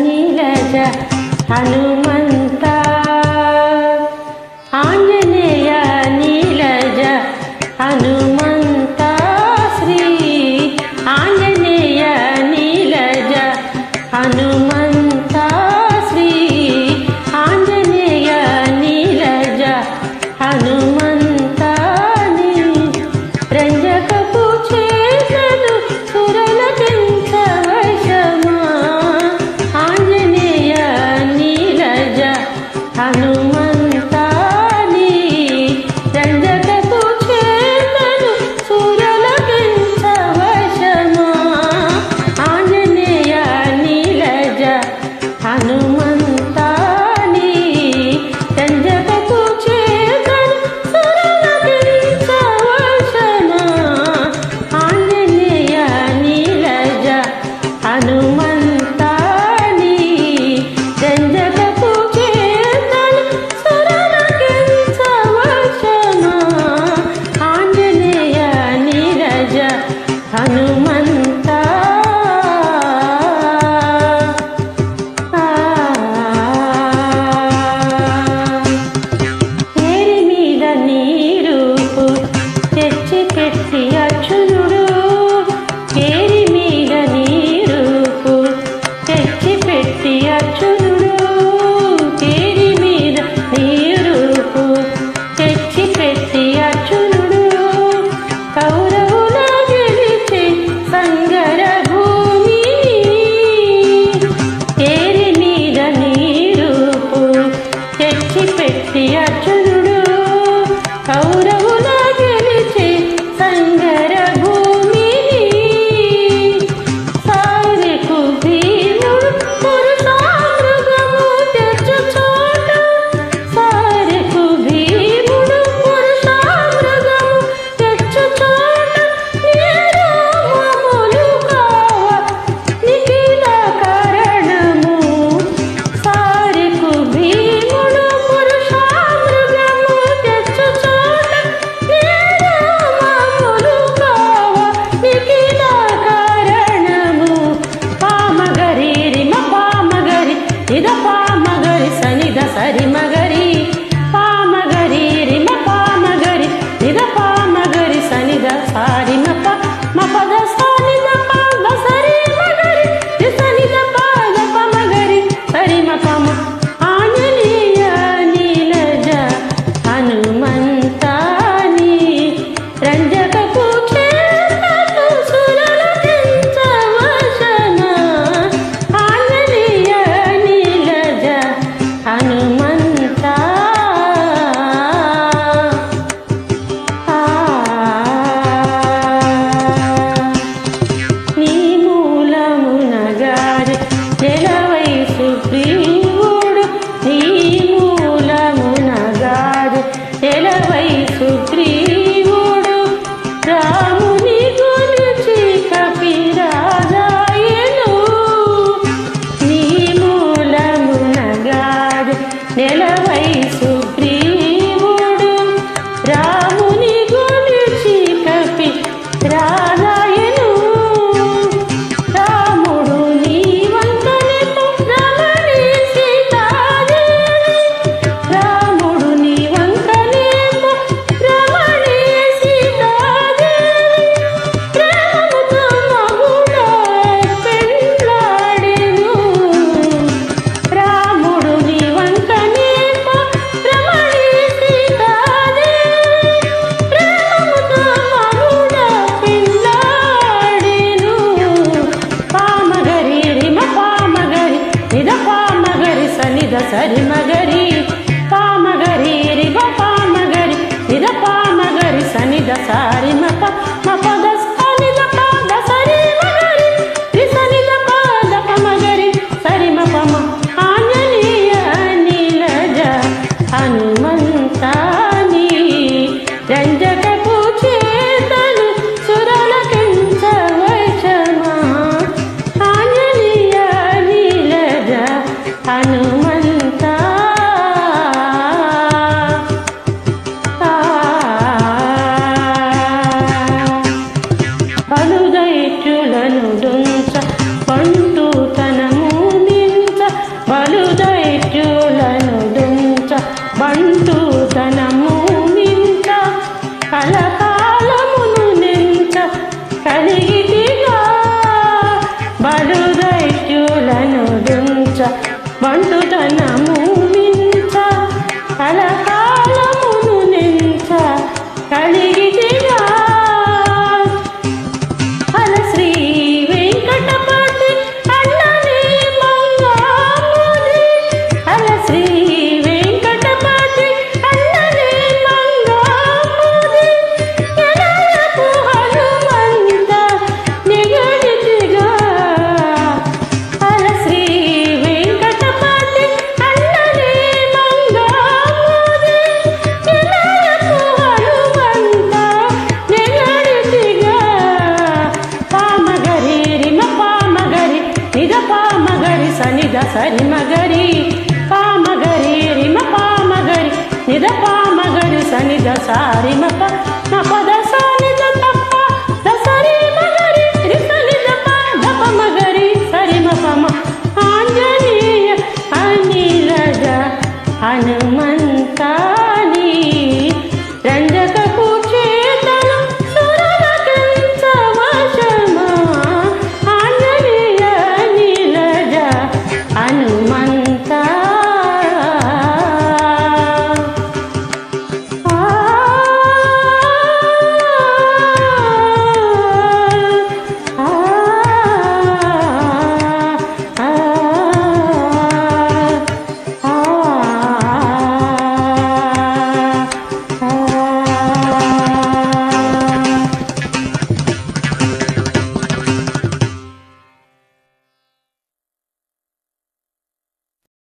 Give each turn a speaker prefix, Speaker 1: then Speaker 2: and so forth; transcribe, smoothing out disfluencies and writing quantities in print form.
Speaker 1: నీలజ హనుమంత ఆంజనేయ నీలజ హనుమంత శ్రీ ఆంజనేయ నీలజ హనుమంత శ్రీ ఆంజనేయ నీలజ హనుమంత రంజకపు చేతను సురల పెంచవశమా ఆంజనేయ నీలజ హనుమంత రంజకపు చేతను సురల పెంచవశమా ఆంజనేయ నీలజ హనుమంత రంజకపు చేతను సురల పెంచవశమా ఆంజనేయ నీలజ హనుమంత రంజకపు చేతను సురల పెంచవశమా ఆంజనేయ నీలజ హనుమంత ఏరి మీద నీరూపు తెచ్చి పెట్టి అర్జునుడు ఏరి మీద నీరూపు తెచ్చి పెట్టి అర్జునుడు ఏరి మీద నీరూపు తెచ్చి పెట్టి అర్జునుడు కౌరవుల గెలిచి సంగర భూమిని ఏరి మీద నీరూపు తెచ్చి పెట్టి అర్జునుడు కౌరవుల గెలిచి సంగర భూమిని సారెకు భీముడు పురుషామృగము తెచ్చు చోట సారెకు భీముడు పురుషామృగము తెచ్చు చోట నిరామములు కావ నిఖిల కారణము సారెకు భీముడు పురుషామృగము తెచ్చు చోట నిరామములు కావ నిఖిల కారణము పామగరి రిమ పామగరి నిద పామగరి సనిద సరి మగరి పామగరి రిమ పామగరి నిద పామగరి సనిద సారి మపద సనిద పాద సరి మగరి సనిద పాద పమగరి సరి మపమ ఆంజనేయ నీలజ హనుమంత రంజకపు చేతను సురల పెంచవశమా ఆంజనేయ నీలజ హనుమంత నీ మూలమునగారి నెలవై సుగ్రీవుడు నీ మూలమునగారి నెలవై సుగ్రీవుడు రాముని గురించి కపిరాజాయను నీ మూలమునగారి నెలవై సుగ్రీవుడు రాముని గురించి కపిరాజాయను రాముడు నీ వంకనే రమణి సీతాదేవి రాముడు నీ వంకనే రమణి సీతాదేవి ప్రేమతో మగుడా పెండ్లాడెను రాముడు నీ వంకనే రమణి సీతాదేవి ప్రేమతో మగుడా పెండ్లాడెను పామగరి రిమ పామగరి నిద పామగరి సనిద సరి మగరి పామగరి రిమ పామగరి నిద పామగరి సనిద సారి మపద సనిద పాద సరి మగరి రి సనిద పాద పమగరి సరి మపమ ఆంజనేయ నీలజ హనుమంత రంజకపు చేతను సురల పెంచవశమా ఆంజనేయ నీలజ హనుమంత పెంచ బంటుతనము మించ కలకాలమును నెంచ కలిగితిగా అల శ్రీ వెంకటపతి అన్ననే మంగాముది అల శ్రీ వెంకటపతి అన్ననే మంగాముది ఎనలకు హనుమంత నిగడితిగా అల శ్రీ వెంకటపతి అన్ననే మంగాముది ఎనలకు హనుమంత నిగడితిగా పామగరి రిమ పామగరి నిద పామగరి సనిద సరి మగరి పామగరి రిమ పామగరి నిద పామగరి సనిద సారి మ పద